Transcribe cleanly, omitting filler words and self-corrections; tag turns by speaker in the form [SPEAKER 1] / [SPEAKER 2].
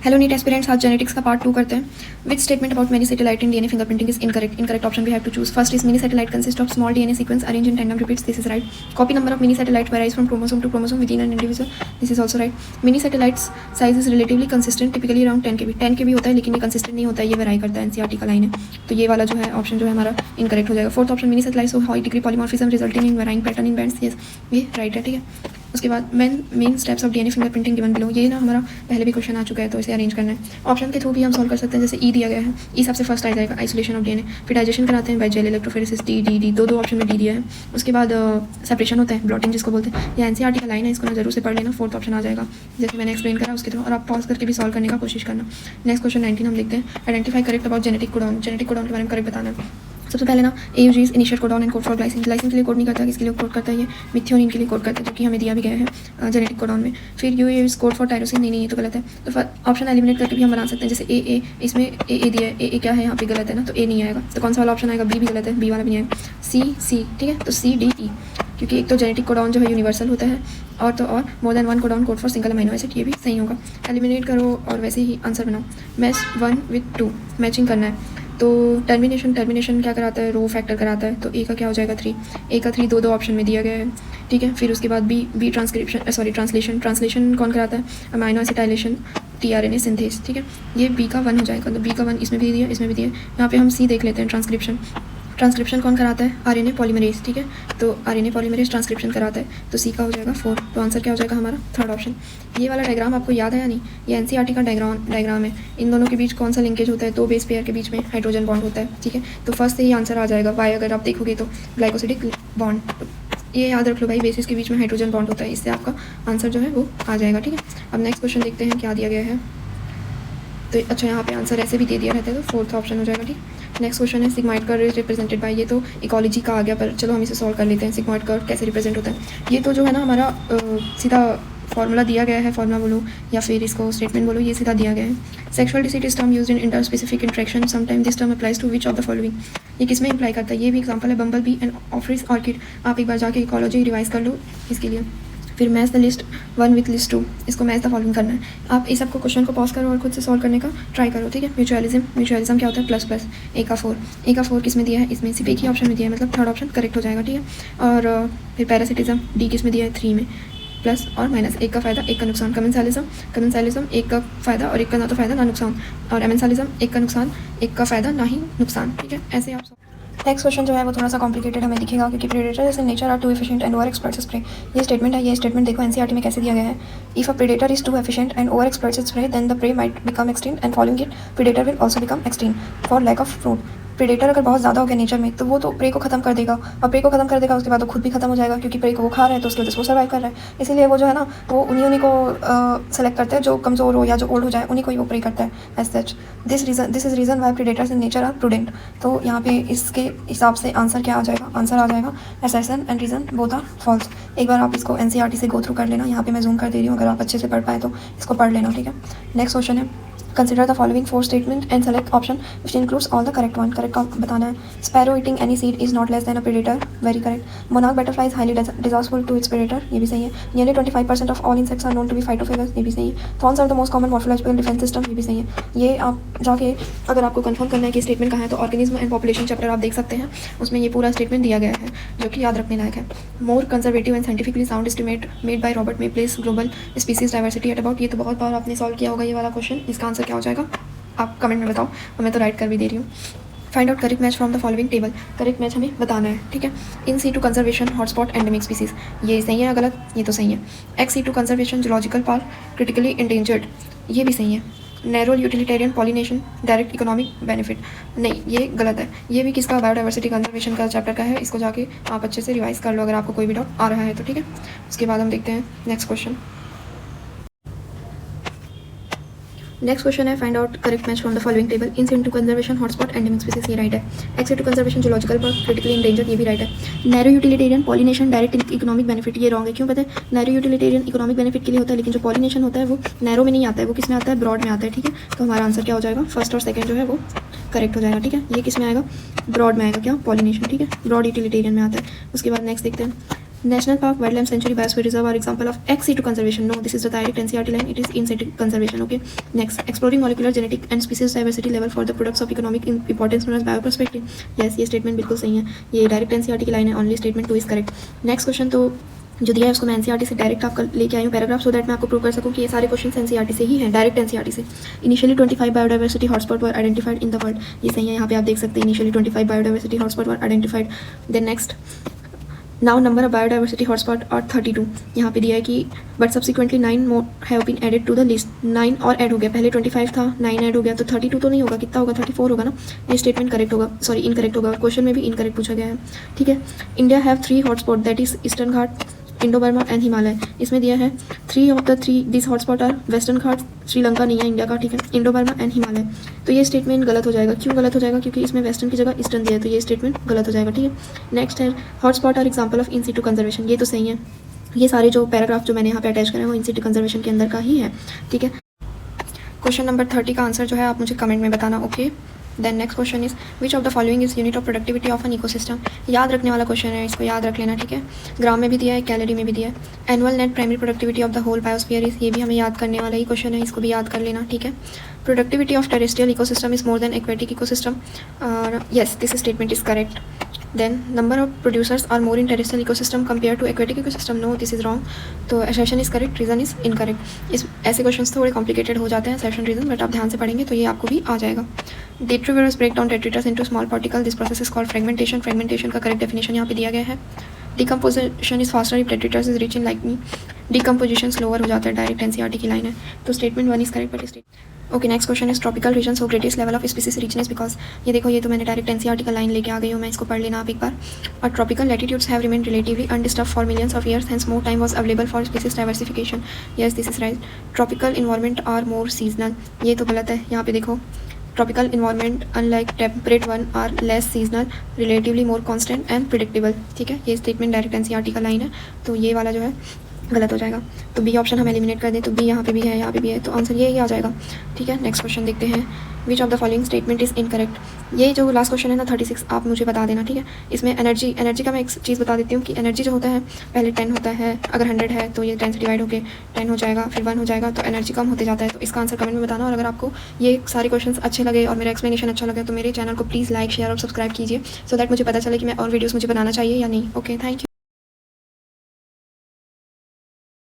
[SPEAKER 1] Hello NEET aspirants, आज genetics का part 2 करते हैं. Which statement about mini satellite in DNA fingerprinting is incorrect. Incorrect option we have to choose. First is mini satellite consist of small DNA sequence arrange in tandem repeats. This is right. Copy number of mini satellite varies from chromosome to chromosome within an individual. This is also right. Mini satellites size is relatively consistent, typically around 10 kb. 10 kb होता है लेकिन ये consistent नहीं होता है, ये वेराई करता है. एनसीईआरटी का लाइन है, तो ये वाला जो है ऑप्शन जो है हमारा इनकरेक्ट हो जाएगा. Fourth option many satellites of high degree polymorphism resulting in varying pattern in bands. ये राइट है. ठीक है. उसके बाद main steps of DNA fingerprinting given below. ये ना हमारा पहले भी क्वेश्चन आ चुका है, तो इसे अरेंज करना है. ऑप्शन के थ्रू भी हम सॉल्व कर सकते हैं. जैसे ई दिया गया है, ई सबसे फर्स्ट आ जाएगा, आइसोलेशन ऑफ डीएनए. फिर डाइजेशन कराते हैं बाय जेल इलेक्ट्रोफोरेसिस, डी दो ऑप्शन में डी दिया है. उसके बाद सेपरेशन होता है, ब्लॉटिंग जिसको बोलते हैं. ये एनसीईआरटी का लाइन है, इसको ना जरूर से पढ़ लेना. फोर्थ ऑप्शन आ जाएगा जैसे मैंने एक्सप्लेन करा उसके थ्रू, और आप पॉज करके भी सॉल्व करने का कोशिश करना. नेक्स्ट क्वेश्चन 19 हम देखते हैं. Identify correct about genetic codon. Genetic codon के बारे में करेक्ट बताना है. सबसे पहले ना AUG initial codon and code for glycine. Glycine के लिए कोड नहीं करता है, किसके लिए कोड करता है? ये मिथियोनिन के लिए कोड करता है, जो कि हमें दिया भी गया है जेनेटिक कोडॉन में. फिर you is code for tyrosine. नहीं, ये तो गलत है. तो ऑप्शन एलिमिनेट करके भी हम बना सकते हैं. जैसे ए इसमें ए दिया है, ए क्या है यहाँ पे गलत है ना, तो ए नहीं आएगा. तो कौन सा वाला ऑप्शन आएगा? बी भी गलत है, बी वाला भी नहीं आएगा. सी. ठीक है, तो CDE, क्योंकि एक तो जेनेटिक कोडॉन जो है यूनिवर्सल होता है, और more than one codon code for single amino acid. ये भी सही होगा. एलिमिनेट करो और वैसे ही आंसर बनाओ. मैच 1 with 2 मैचिंग करना है. तो टर्मिनेशन क्या कराता है? रो फैक्टर कराता है. तो ए का क्या हो जाएगा? 3. ए का 3 दो ऑप्शन में दिया गया है. ठीक है. फिर उसके बाद बी ट्रांसलेशन कौन कराता है? Amino acetylation, tRNA synthase. ठीक है, ये बी का 1 हो जाएगा. तो बी का 1 इसमें भी दिया, इसमें भी दिया. यहाँ पे हम सी देख लेते हैं. ट्रांसक्रिप्शन कौन कराता है? RNA polymerase. ठीक है, तो RNA पॉलीमरेज ट्रांसक्रिप्शन कराता है, तो सी का हो जाएगा 4. तो आंसर क्या हो जाएगा हमारा? Third option. ये वाला डायग्राम आपको याद है या नहीं? ये एनसीईआरटी का डायग्राम है. इन दोनों के बीच कौन सा लिंकेज होता है? 2 बेस पेयर के बीच में हाइड्रोजन बॉन्ड होता है. ठीक है, तो फर्स्ट से ही आंसर आ जाएगा. वाई अगर आप देखोगे तो ग्लाइकोसिडिक बॉन्ड. ये याद रख लो भाई, बेसिस के बीच में हाइड्रोजन बॉन्ड होता है, इससे आपका आंसर जो है वो आ जाएगा. ठीक है, अब नेक्स्ट क्वेश्चन देखते हैं क्या दिया गया है. तो अच्छा, यहाँ पे आंसर ऐसे भी दे दिया रहता है, तो फोर्थ ऑप्शन हो जाएगा. ठीक. नेक्स्ट क्वेश्चन है sigmoid curve is represented by. ये तो इकोलॉजी का आ गया, पर चलो हम इसे सॉल्व कर लेते हैं. सिग्मॉइड कर्व कैसे रिप्रेजेंट होता है? ये तो जो है ना हमारा सीधा फॉर्मूला दिया गया है, फॉर्मूला बोलो या फिर इसको स्टेटमेंट बोलो, ये सीधा दिया गया है. Sexual deceit is term used in interspecific interaction. Sometime this term applies to which of the following. ये किस में अप्लाई करता है? ये भी एग्जांपल है, बम्बल बी एंड ऑफिस ऑर्किड. आप एक बार जाके इकोलॉजी रिवाइज कर लो इसके लिए. फिर match the list 1 with list 2. इसको मैच द फॉलोइंग करना है. आप इस सबको क्वेश्चन को पॉज करो और खुद से सॉल्व करने का ट्राई करो. ठीक है. म्यूचुअलिज्म क्या होता है? प्लस ए का 4 किस में दिया है? इसमें सिर्फ एक ही ऑप्शन में दिया है, मतलब थर्ड ऑप्शन करेक्ट हो जाएगा. ठीक है. और फिर पैरासिटिज्म डी किस में दिया है? 3 में. प्लस और माइनस, एक का फ़ायदा एक का नुकसान. कमेंसालिज्म एक का फ़ायदा और एक का ना तो फ़ायदा ना नुकसान. और एमेंसालिज्म एक का नुकसान एक का फ़ायदा ना ही नुकसान. ठीक है, ऐसे आप नेक्स्ट क्वेश्चन जो है वो थोड़ा सा कॉम्प्लिकेटेड हमें दिखेगा, क्योंकि predators in nature are too efficient and overexploits prey. ये स्टेटमेंट है. ये स्टेटमेंट देखो एनसीईआरटी में कैसे दिया गया है. If a predator is too efficient and overexploits prey, then the prey might become extinct and following it predator will also become extinct for lack of food. Predator अगर बहुत ज़्यादा हो गया नेचर में, तो वो तो प्रे को खत्म कर देगा, और प्रे को खत्म कर देगा उसके बाद वो खुद भी खत्म हो जाएगा, क्योंकि प्रे को वो खा रहे हैं तो उसकी वजह से वो सर्वाइव कर रहा है. इसीलिए वो जो है ना, वो उन्हीं को सेलेक्ट करते हैं जो कमज़ोर हो या जो ओल्ड हो जाए, उन्हीं को ही वो प्रे करता है. As such this is reason why predators in nature are prudent. तो यहाँ पे इसके हिसाब से आंसर क्या आ जाएगा? आंसर आ जाएगा assertion and reason both are false. एक बार आप इसको एनसीईआरटी से गो थ्रू कर लेना. यहाँ पे मैं जूम कर दे रही हूँ, अगर आप अच्छे से पढ़ पाए तो इसको पढ़ लेना. ठीक है. नेक्स्ट क्वेश्चन है consider the following 4 statement and select option which includes all the correct one. correct का बताना है. Sparrow eating any seed is not less than a predator. very correct. Monarch butterfly is highly disastrous to its predator. ये भी सही है. Nearly 25% of all insects are known to be phytophagous. ये भी सही है. Thorns are the most common morphological defense system. ये भी सही है. ये आप जाके अगर आपको कंफर्म करना है कि स्टेटमेंट कहाँ है, तो ऑर्गेनिज्म एंड पॉपुलेशन चैप्टर आप देख सकते हैं. उसमें ये पूरा स्टेटमेंट दिया गया है, जो कि याद रखने लायक है. मोर conservative and scientifically sound estimate made by Robert may place global species diversity at about. ये तो बहुत बार आपने सॉल्व किया होगा ये वाला क्वेश्चन. इसका आंसर क्या हो जाएगा? आप कमेंट में बताओ, और मैं तो राइट कर भी दे रही हूँ. Find out correct match from the following table. Correct match हमें बताना है. ठीक है. In situ conservation hotspot endemic species, ये सही है या गलत? ये तो सही है. Ex situ conservation zoological park critically endangered, ये भी सही है. Narrow utilitarian pollination direct economic benefit, नहीं, ये गलत है. ये भी किसका? बायोडाइवर्सिटी कंजर्वेशन का चैप्टर का है. इसको जाके आप अच्छे से रिवाइज कर लो अगर आपको कोई भी डाउट आ रहा है तो. ठीक है. उसके बाद हम देखते हैं नेक्स्ट क्वेश्चन. नेक्स्ट क्वेश्चन है find out correct match from the following table. In situ conservation hotspot endemic species, ये राइट है. Ex situ conservation zoological park critically endangered, ये भी राइट है. Narrow utilitarian pollination direct economic benefit, ये wrong है. क्यों पता है? नैरो यूटिलिटेरियन इकोनॉमिक बेनिफिट के लिए होता है, लेकिन जो पॉलिनेशन होता है वो नैरो में नहीं आता है, वो किस में आता है? ब्रॉड में आता है. ठीक है. तो हमारा आंसर क्या हो जाएगा? फर्स्ट और सेकंड जो है वो करेक्ट हो जाएगा. ठीक है. ये किस में आएगा? ब्रॉड में आएगा. क्या? पॉलिनेशन. ठीक है. ब्रॉड यूटिलिटेरियन में आता है. उसके बाद नेक्स्ट देखते हैं. National Park, Wildlife Sanctuary, Biosphere Reserve are example of ex situ conservation. No, this is the direct NCERT line. It is in situ conservation. Okay. Next, exploring molecular genetic and species diversity level for the products of economic importance known as bioprospecting. Yes, ये statement बिल्कुल सही है. ये direct NCERT की line है. Only statement 2 is correct. Next question तो जो दिया है उसको मैं एनसीईआरटी से डायरेक्ट आपका लेके आई हूँ पैराग्राफ, सो दैट मैं आपको प्रूव कर सकूँ कि ये सारे क्वेश्चन एनसीईआरटी से ही हैं, डायरेक्ट एनसीईआरटी से. Initially 25 biodiversity hotspot were identified in the world. ये सही है, यहाँ पे आप देख सकते हैं initially 25 biodiversity hotspot were identified. Then next, now number of biodiversity hotspot और 32. यहाँ पे दिया है कि but subsequently 9 more have been added to the list. 9 और ऐड हो गया, पहले 25 था, 9 ऐड हो गया, तो 32 तो नहीं होगा, कितना होगा, 34 होगा ना. ये स्टेटमेंट करेक्ट होगा, सॉरी इनकरेक्ट होगा, क्वेश्चन में भी इनकरेक्ट पूछा गया है. ठीक है. India have 3 hotspot that is eastern Ghat, Indo Burma and Himalaya. इसमें दिया है 3 of the 3 this hotspot are western Ghat, Sri Lanka नहीं है इंडिया का. ठीक है. Indo Burma and Himalaya. तो ये स्टेटमेंट गलत हो जाएगा. क्यों गलत हो जाएगा? क्योंकि इसमें वेस्टर्न की जगह ईस्टर्न दिया है, तो ये स्टेटमेंट गलत हो जाएगा. ठीक है. नेक्स्ट है hotspot are example of in situ conservation. ये तो सही है. ये सारे जो पैराग्राफ जो मैंने यहाँ पे अटैच करे हैं वो इन सिटू कंजर्वेशन के अंदर का ही है. ठीक है. क्वेश्चन नंबर 30 का आंसर जो है आप मुझे कमेंट में बताना. Okay. Then next question is which of the following is unit of productivity of an ecosystem. याद रखने वाला क्वेश्चन है, इसको याद रख लेना. ठीक है. ग्राम में भी दिया है, कैलोरी में भी दिया है. Annual net primary productivity of the whole biosphere is, ये भी हमें याद करने वाला ही क्वेश्चन है, इसको भी याद कर लेना. ठीक है. Productivity of terrestrial ecosystem is more than aquatic ecosystem. Yes, this statement is correct. Then number of producers are more in terrestrial ecosystem compared to aquatic ecosystem. No, this is wrong. तो assertion is correct, reason is incorrect. इस ऐसे questions थोड़े complicated हो जाते हैं assertion reason, but आप ध्यान से पढ़ेंगे तो ये आपको भी आ जाएगा. Detritivores break down detritus into small particle. This process is called fragmentation. Fragmentation का correct definition यहाँ पे दिया गया है. Decomposition is faster if detritus is rich in lignin. Decomposition slower हो जाता है, डायरेक्ट एनसीईआरटी की लाइन है. तो statement 1 is correct. But okay. Next question is tropical region so greatest level of species richness because. ये देखो, ये तो मैंने डायरेक्ट एनसीईआरटी का लाइन लेके आ गई हूँ मैं, इसको पढ़ लेना आप एक बार. और tropical latitudes have remain relatively undisturbed for millions of years, hence more time was available for species diversification. Yes, this is right. Tropical environment are more seasonal. ये तो गलत है. यहाँ पे देखो, tropical environment unlike temperate one are less seasonal, relatively more constant and predictable. ठीक है. ये स्टेटमेंट डायरेक्ट एनसीईआरटी का लाइन है, तो ये वाला जो है गलत हो जाएगा. तो बी ऑप्शन हम एलिमिनेट कर दें, तो बी यहाँ पे भी है, यहाँ पे भी है, तो आंसर ये ही आ जाएगा. ठीक है. नेक्स्ट क्वेश्चन देखते हैं. विच of the following statement is incorrect. ये जो लास्ट क्वेश्चन है ना 36, आप मुझे बता देना. ठीक है. इसमें एनर्जी का मैं एक चीज़ बता देती हूँ कि एनर्जी जो होता है पहले 10 होता है, अगर 100 है तो ये 10 से डिवाइड होकर 10 हो जाएगा, फिर 1 हो जाएगा, तो एनर्जी कम होते जाता है. तो इसका आंसर कमेंट में बताना. और अगर आपको ये सारे क्वेश्चन अच्छे लगे और मेरा एक्सप्लेनेशन अच्छा लगे तो मेरे चैनल को प्लीज़ लाइक, शेयर और सब्सक्राइब कीजिए, सो दैट मुझे पता चले कि मैं और वीडियोज़ मुझे बनाना चाहिए या नहीं. Okay, thank you.